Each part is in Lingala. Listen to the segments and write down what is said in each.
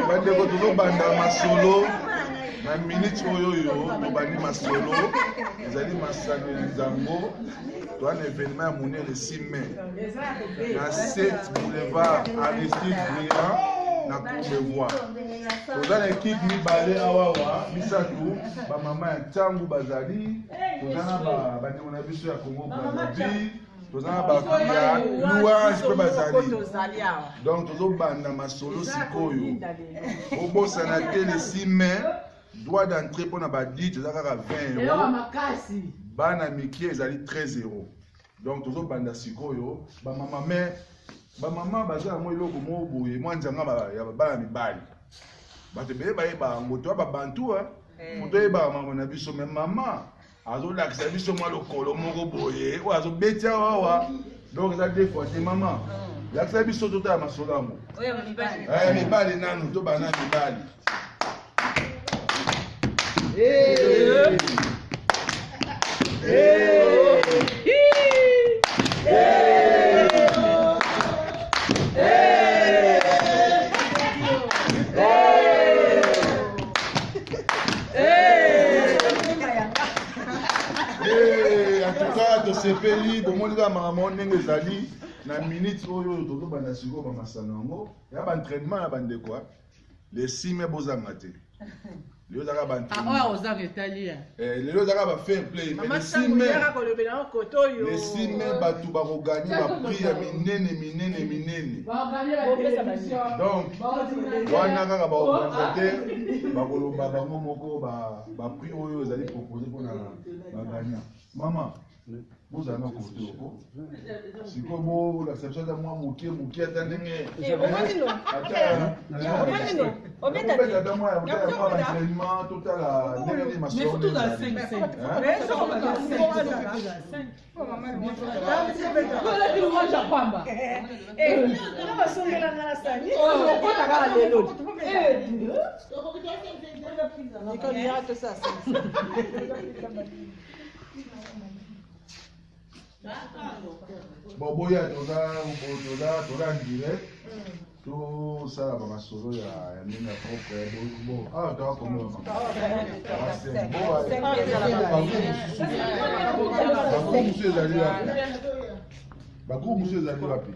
bandeko tozobanda masolo na minute oyo tobandi masolo ezali masano ya nzango toa na événement ya monene 6 mai na 7 boulevard Aristide Briand na Courbevoie toza na équipe mibale awawa misatu bamama ya ntango bazali toza na bandeko na biso ya Congo Brazzaville toza na bato ya louange mpe bazali donc tozobanda masolo sikoyo obosana te le 6 mai droit d'entrée pour na badite eza kaka 20 €. Bana miki ezali 13 €. Donc tozobanda sikoyo bamama baza yango eloko moko boye mwa nzanga ya bana mibali bato ebele bayeba moto ya babantu moto oyeba makambo na biso me mama azolakisa biso mwa lokolo moko boye oyo azobeti awawa donc eza deux fois te mama lakisa biso totala masolo yango mibali nanu tobana mibali tosepeli bomoni kaka makambo ndenge ezali na minute oyo tozobanda sikoyo bamasano yango ya baentraînement ya bandeko le 6 mai bozanga te lelo ezaka lelo ezaka ba fair play mais le 6 mai bato bakoganye baprix ya minene donc wana kaka baorganisateur bakoloba bango moko baprix oyo ezali proposé mpona baganya mama bozala na kote oko sikoyo bolakisa biso ata mwa moke ata ndenge ata mwa baentraînement totala ndenge nini masolo bon boya toza direct tosala bamasolo ya ndenge ya propre bon toka komema bakumu mosu ezali wapi bakumu mosu ezali wapi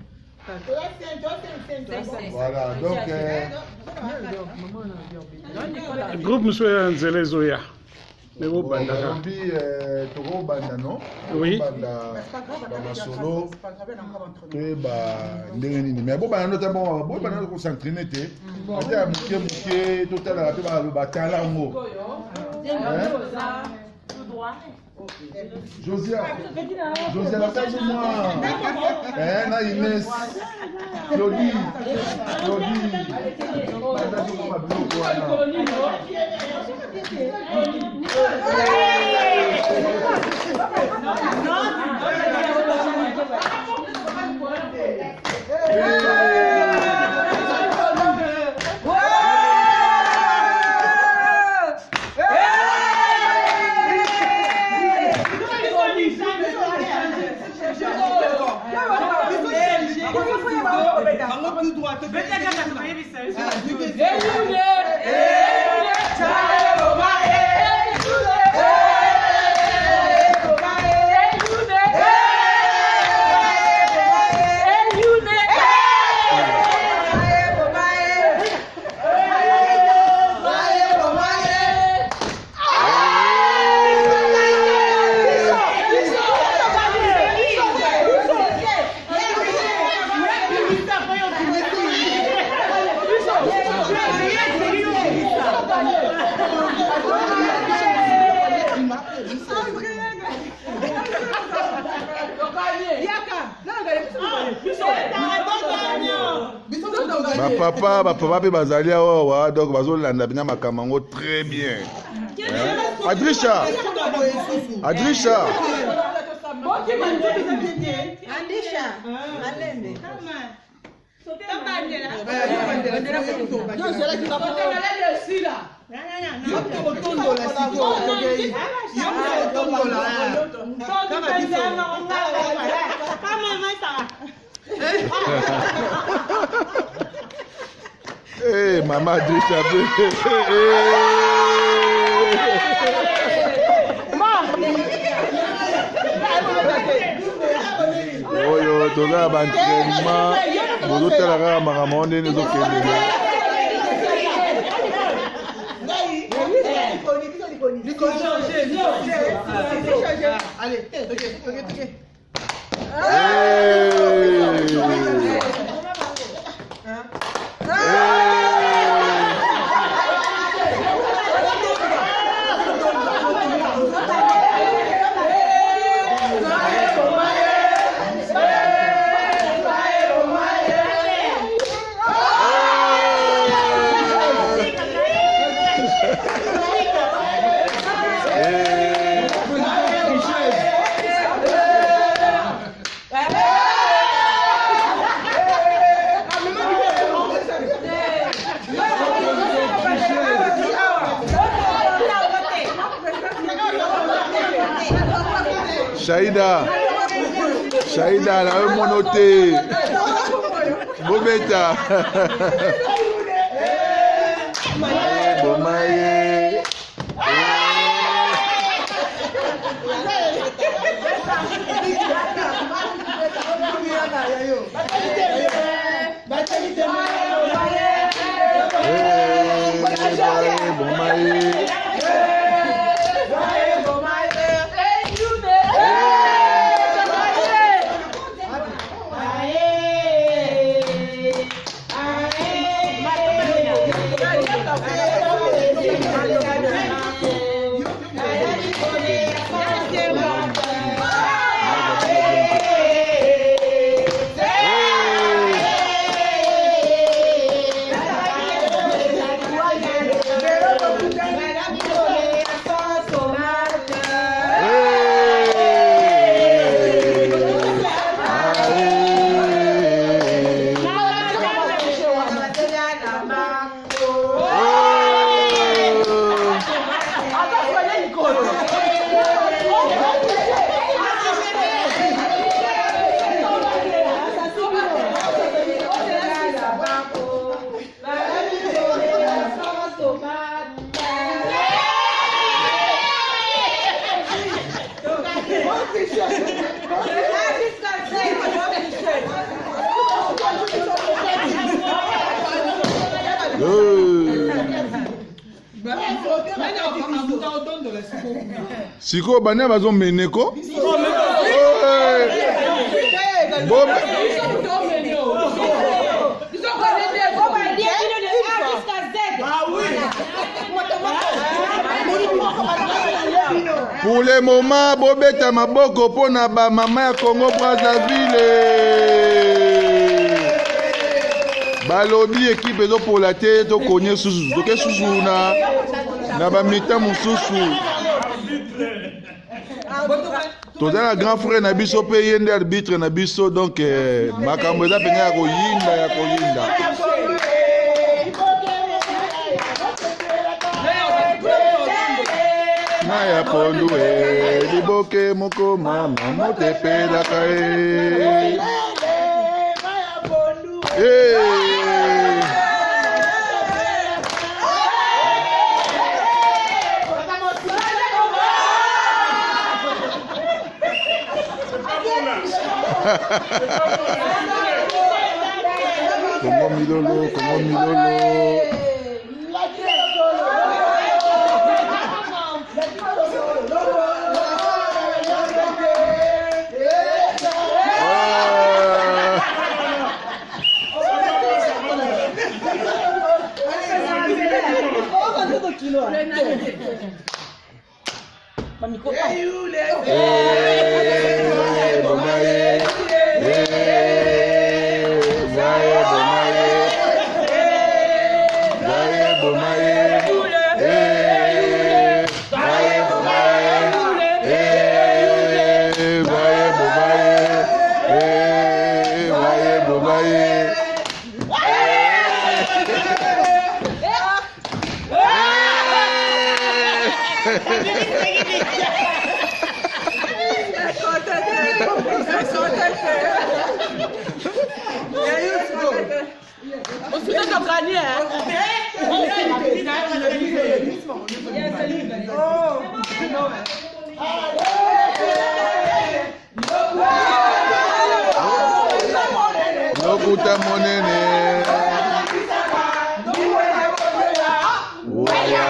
voilà donc groupe mosu ya nzela ezoya Aujourd'hui, tokobanda no tokobanda bamasolo pe ndenge nini mais bobanda no ta bobanda ko s'entraîner te ata ya moke totalaka pe batala yango Josia bakasi mwa na Inès Claudie bazaki mwa biloko wana Papa pe bazali awa donc bazolanda bina makambo très bien. Adrisha. maman Adricha. Oyo toza ba entraînement bozotala kaka makambo ndenge ezokende. Allez, ok. Shaïda, la monoté. Bobeta. Bomaye. Siko bana bazo meneko. Pour le moment, bobeta maboko pona ba mama ya Congo Brazzaville. Balobi équipe ezo pour la tête to konye susu. To ke susu na ba mita mususu. Toza la grand frère na biso pe yende arbitre na biso donc makambo eza penga ya koyinda. Maya pondu liboke moko mama motepela kae. Como milolo. On se fait gagner, hein? lokuta monene oya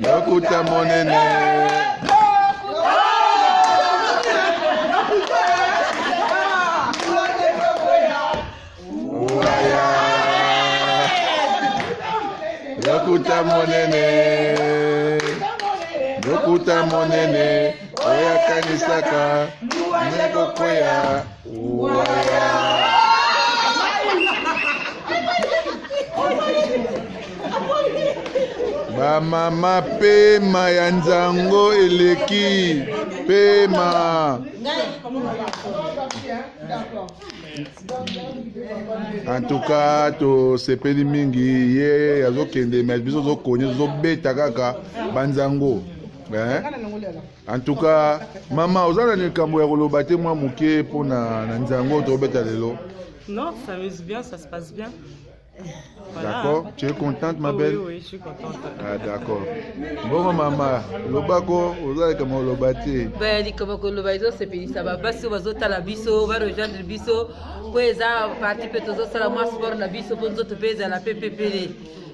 lokuta monene lokuta monene lokuta monene oya kanisaka nekokwea oya bamama pema ya nzango eleki pema en tout cas tosepeli mingi ye azokende mais biso tozokonya tozobeta kaka banzango en tout cas mama ozala na likambo ya koloba te mwa moke mpona na nzango tobeta lelo. Non, ça s'amuse bien, ça se passe bien. Voilà. D'accord, tu es contente ma belle? Oui, je suis contente. Ah d'accord. Bon maman, lobako ozala kama lobate. Ben di kama ko lobaito c'est pili ça va baso bazota la biso va rejoindre biso ko eza parti pe tozo sala moi sport la biso pour nzoto peza la PPPD.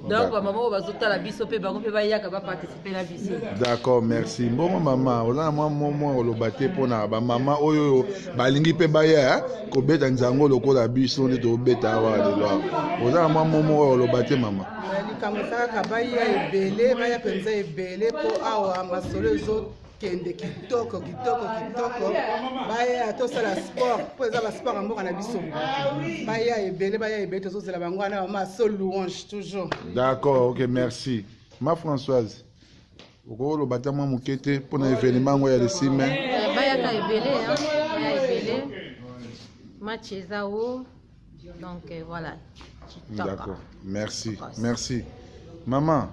Donc maman bazota la biso pe bango pe ba yaka ba participer la biso. D'accord, merci. Bon maman, ozala moi lobate pona ba maman oyo balingi pe baya ko beta nzango lokola biso nde to beta wa lelo. Ozala moi lobate mama. Likambo saka baya ebele baya penza ebele po awa masolo ezo kende kitoko baya tosala sport po eza ba sport ya mboka na biso baya ebele tozozela bango wana maso louange toujours. D'accord, ok, merci. Ma Françoise oko lobate mwa mokete mpona événement ngo ya le 6 mai. Bayaka ebele baya ebele match ezao donc voilà. D'accord, merci, merci. Maman,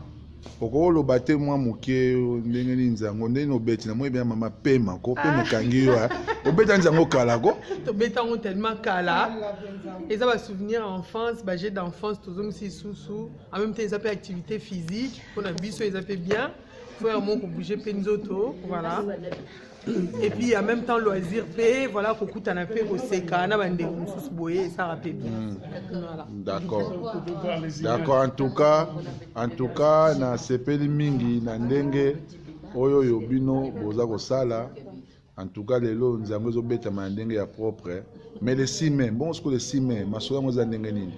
oko lobate mwa moke ndenge ni nzango ndenge obeti na moi bien mama pema ko pema kangi yo obeta nzango kala ko To beta on tellement kala. Eza ba souvenir enfance, ba jet d'enfance tozo si sous en même temps ils appellent activité physique pour na biso ils appellent bien. Faut vraiment qu'on bouger penzoto, voilà. Et puis en même temps loisir paix, voilà kokuta na paix au seka na bande mususu boye ça rappelle bien. Voilà. D'accord. D'accord, en tout cas na sepeli mingi na ndenge oyo yobino boza ko sala. En tout cas lelo nzango zo beta ma ndenge ya propre, mais le 6 mai, bon ce que le 6 mai, masola mo za ndenge nini?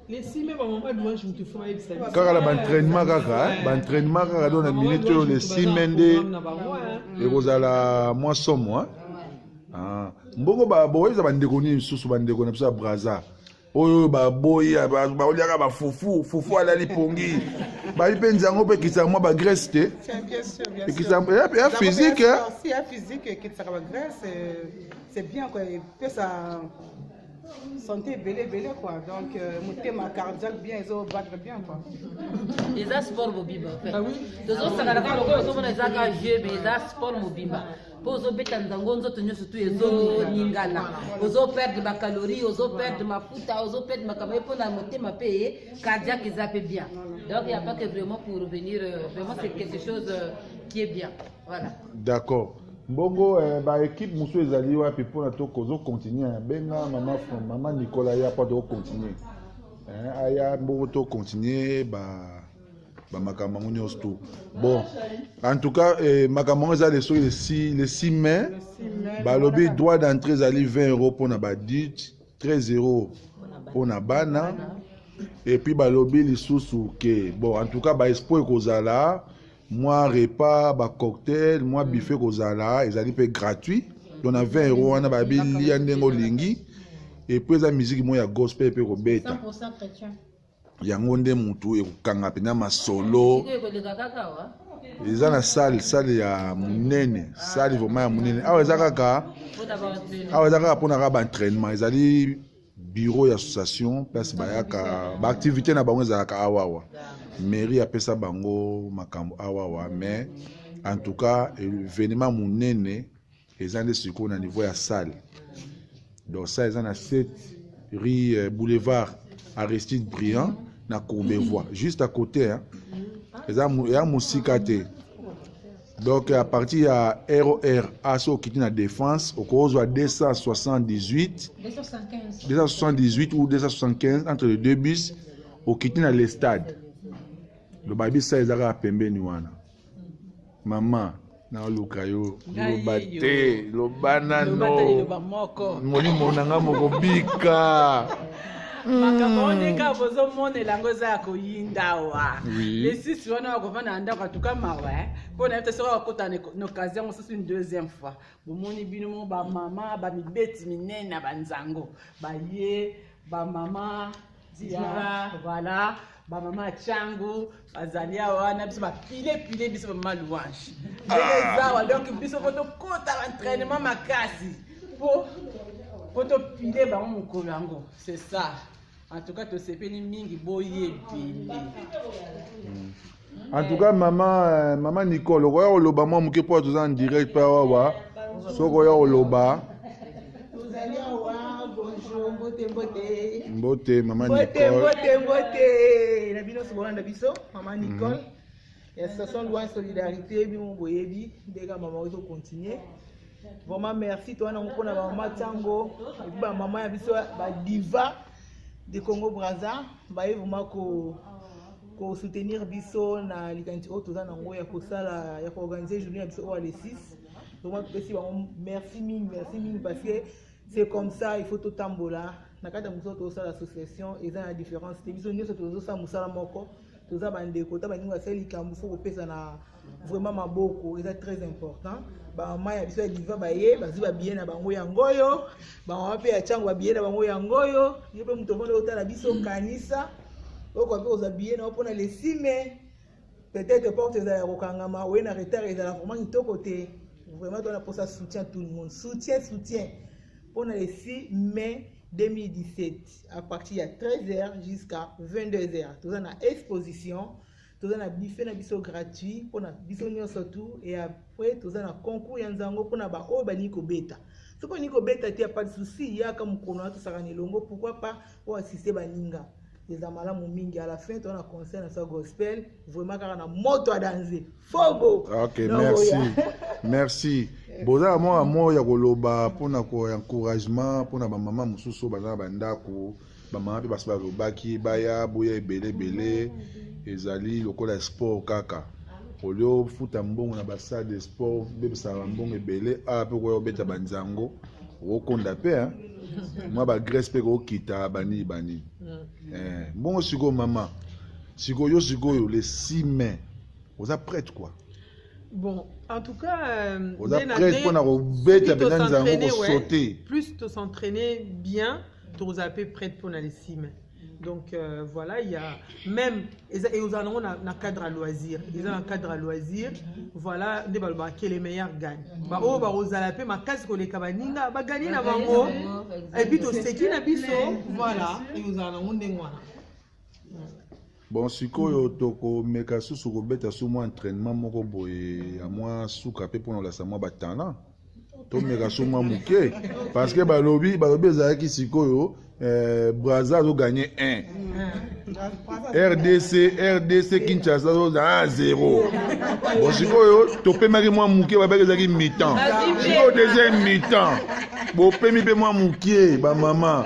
Les 6 mai maman dimanche je te fais avec ça. Kaka la entraînement kaka dans la minute le 6 mai nde ekozala mwa somo ah mbongo ba boyeza bandeko ni susu bandeko na biso braza oyo ba boya ba oliaka ba fufu ala lipongi ba ipenza ngo pe kitsa mwa ba graisse te Bien sûr. et kitsa ya physique Si la physique qui ça va graisse c'est bien quoi et puis ça santé belé quoi donc motema cardiaque bien ils ont battre bien quoi. Eza sport mobimba. Ah oui. Tozo sala ka loko zo mona eza ka jeu mais eza sport mobimba. Pozo beta nzango nzoto nyoso tu ezo ningala. Ozo perdre ma calorie, ozo perdre ma mafuta, ozo perdre ma kamé pour na motema pe cardiaque eza pe bien. Donc il y a pas que vraiment pour revenir vraiment c'est quelque chose qui est bien. Voilà. D'accord. Bongo ba équipe musu ezali wapi pona to kozo continuer benga maman Nicolas ya pas de continuer. Aya bongo to continuer ba makambo nyonso. Bon, en tout cas makambo ezali le 6 mai. Ba lobby droit d'entrée ezali 20 € pona ba dit, 13 € pona bana. Et puis ba lobby lisusu ke bon en tout cas ba espoir kozala moi repas ba cocktail moi buffet kozala ezali pe gratuit donc na 20 € wana ba bili ndengo lingi et puis la musique moi ya gospel pe ko beta 100% chrétien. yango nde mutu ekukanga pena masolo eza na salle ya munene salle vraiment ya munene awa eza kaka pona ka ba entraînement ezali bureau ya association place bayaka ba activité na bango ezalaka awawa mairie apesa bango makambo awawa mais en tout cas événement munene eza nde siko na niveau ya salle donc ça eza na 7 rue boulevard Aristide Briand na Courbevoie juste à côté hein eza ya musika te Donc à partir ya ROR aso okiti na défense okozwa 278 ou 275 entre les deux bus okiti na le stade le babi sa ezaka pembeni wana mama na luka yo lobate lobanano molimo nanga moko bika makambo ondeka bozomonela yango eza ya koyinda wa lesisi wana wakovanda na ndako atuka mawa mpo na yebite soki wakota na occasion mosusu une deuxième fois bomoni bino mo bamama bamibeti minene na banzango baye bamama diva voilà bamama ya changu bazali awa na biso bapile biso bamama louange ndenge ezawa donc biso po tokota baentraînement makasi po topile bango mokolo yango c'est ça. En tout cas, tu sais pas ni mingi boye bile. En tout cas, maman Nicole, oya oloba moi muke po tous en direct pa wa. So oya oloba. Bonjour, mbote maman Nicole. Mbote. Na bino sobona na biso, maman Nicole. Et association loi solidarité bi mo boyebi, ndeka maman ozo continuer. Vraiment merci toi na mpona ba maman Tango, et puis ba maman ya biso ba diva de Congo Brazza, ba vraiment ko soutenir biso na likanti o toza na ngo ya ko sala ya ko organiser journée ya biso o le 6. Vraiment merci merci mille parce que c'est comme ça il faut tout tambola. Na kata muso to sala association et ça la différence c'est biso nyoso tozo sa musala moko. Toza bandeko ta baninga sali kambu faut pesa na vraiment maboko et c'est très important. Ba maya biso diva baye bazi ba bien na bango ya ngoyo ba wape ya changu ba bien na bango ya ngoyo yepe muto mona otala biso kanisa oko pe oza bien na opona le 6 mai peut-être porte za rokangama we na retard ezala vraiment kitoko te vraiment toi na pour ça soutien tout le monde soutien pona le 6 mai 2017 à partir de 13h jusqu'à 22h toza na exposition toza na buffet na biso gratuit pona biso nyonso tout et après toza na concours ya nzango pona ba oyo bani ko beta soko ni ko beta te pas de souci yaka mukono na tosaka ni longo pourquoi pas pour assister baninga les amala mingi à la fin toza na concert na sa gospel vraiment car na moto à danser fogo. OK, merci boza moi ya koloba pona ko encouragement pona ba mama mususu bana bandako ba mama pe basba lobaki baya boya ebele ezali lokola sport kaka olio futa mbongo na basale de sport bebisa mbongo ebele a pe ko beta banzango okonda pe moi ba Grèce pe ko kita bani mbongo siko mama siko yo le 6 mai vous êtes prête quoi? Bon, en tout cas, vous êtes prête pour sauter. Plus de s'entraîner bien, vous êtes prête pour les 6 mai. Donc voilà, il y a même et aux allons un cadre à loisir. Ils ont un cadre à loisir. Voilà, des balles qui les meilleurs gagnent. Bah oh bah aux alapés ma casse que les cabaninga bah gagner na bango. Et puis tout ce qui n'a biso voilà et aux allons des mois. Bon sikoyo toko meka susu ko beta su mo entraînement moko boye a moi suka pe pour la samo batana. To meka su mo muke parce que balobi ezaki sikoyo Brazza a gagné 1. RDC Kinshasa a 0. Bon, si tu peux me moi mouké, mi-temps. Si au deuxième mi-temps, bon, peux moi mouké, ba maman.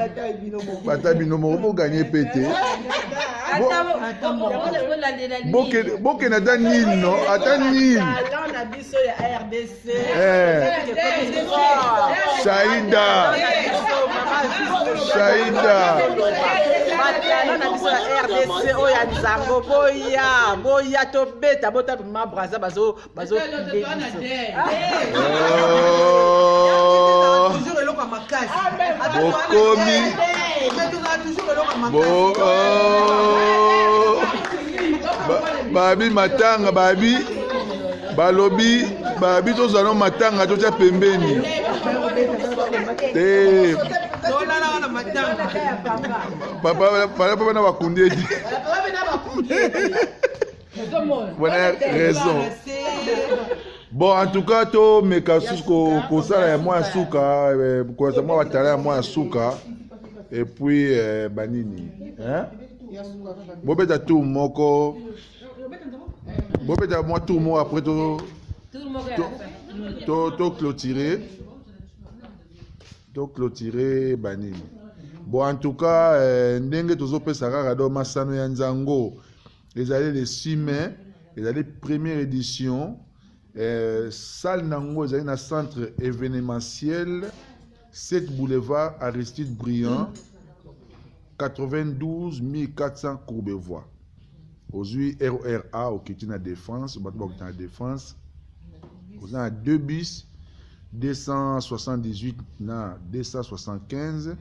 Bata binomo, pour gagner pété. Boke na da nil, non? Attends nil. Saïda. RDC oya nzango boya to beta bota ma Brazza bazo toujours eloko makasi bokomi babi matanga babi balobi babi tozana matanga totia pembeni te papa na bakundedi voilà raison. Bon en tout cas to meka suko kosala ya mwa suka ko za mwa batala ya mwa suka et puis banini hein bobeta tout moko bobeta moi tout moko après to Tout le monde est à la fin. To clôturer banini. Bon, en tout cas, ndenge tozopesa kaka do masano ya nzango. Les années de 6 mai, les années première édition, salle nango, les années dans centre événementiel, 7 boulevard Aristide Briand, 92 400 Courbevoie. Aujourd'hui, RORA au Kitina Défense, au Défense, vous avez 2 bis, 278 na 275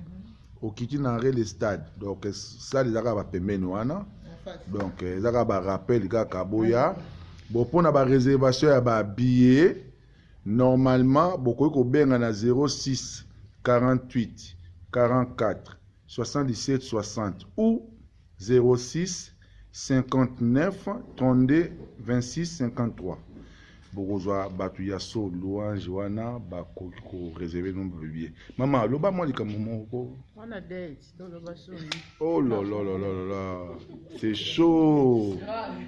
au Kitina le stade. Donc, ça, les Arabes payent. Donc, les Arabes rappellent les gars Kaboya. Bon, pour la réservation, il y a billet. Normalement, beaucoup de bien à 06 48 44 77 60 ou 06 59 32 26 53. Bokozwa batu ya so louange wana bakoki ko réserver nombre de billets. Maman, loba moi li kamomo ko. On a date dans le basson. Oh là là là là là. C'est chaud.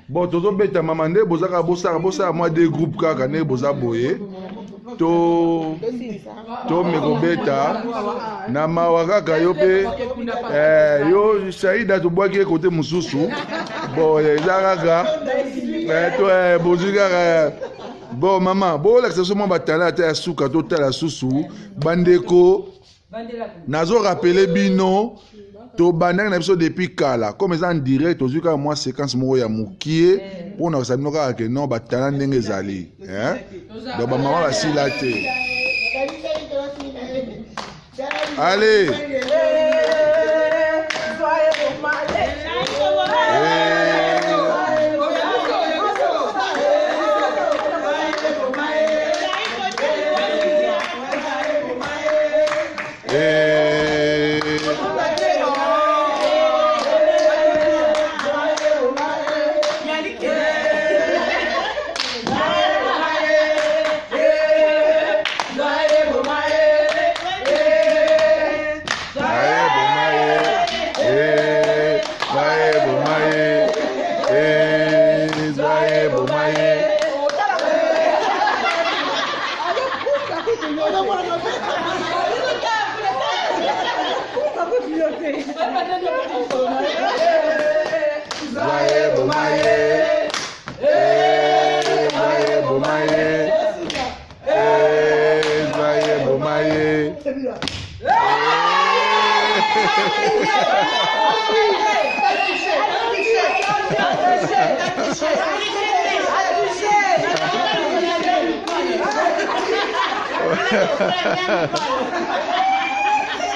Bon, tozo beta maman nde bozaka bosa moi des groupes kaka ne boza boye. To meko beta na mawaka kayope yo Saïda to boaki côté mususu. Bon, ezaka to bozika. Bon, maman, bon, l'accessoirement batala à souka total à sousou, bandeko, nazo rappelé bino, to bandang na biso depuis kala, comme ça en direct, aux yeux moi séquence mo ya mukie, pour na sa binoka que non batala ndenge zali, hein? Donc maman va si la te. Allez.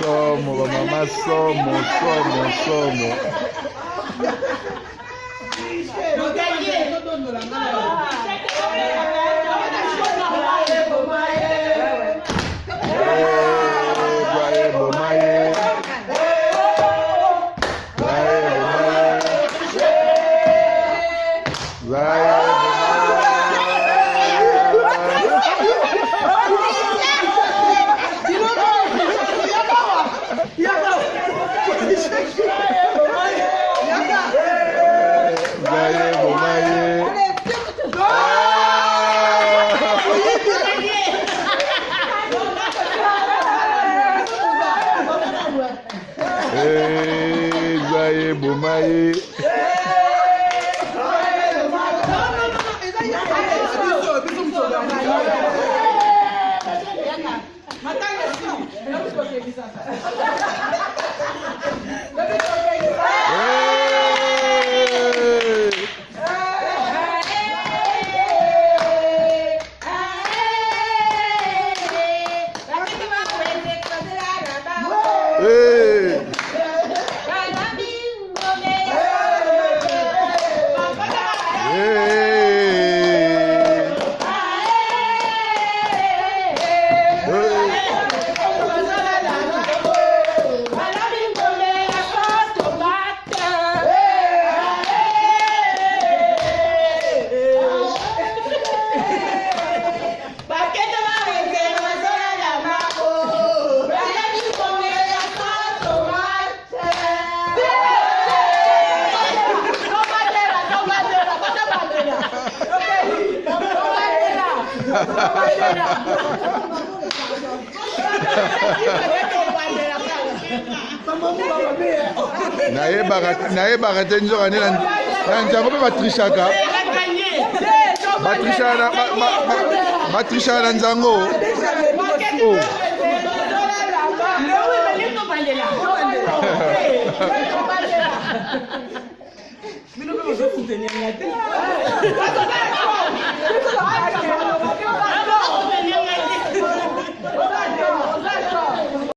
Somos, mamá, somos. nayebaka te nzoka nde na nzango mpe batrishaka batrishaka na nzango. Mino pe mo soutenir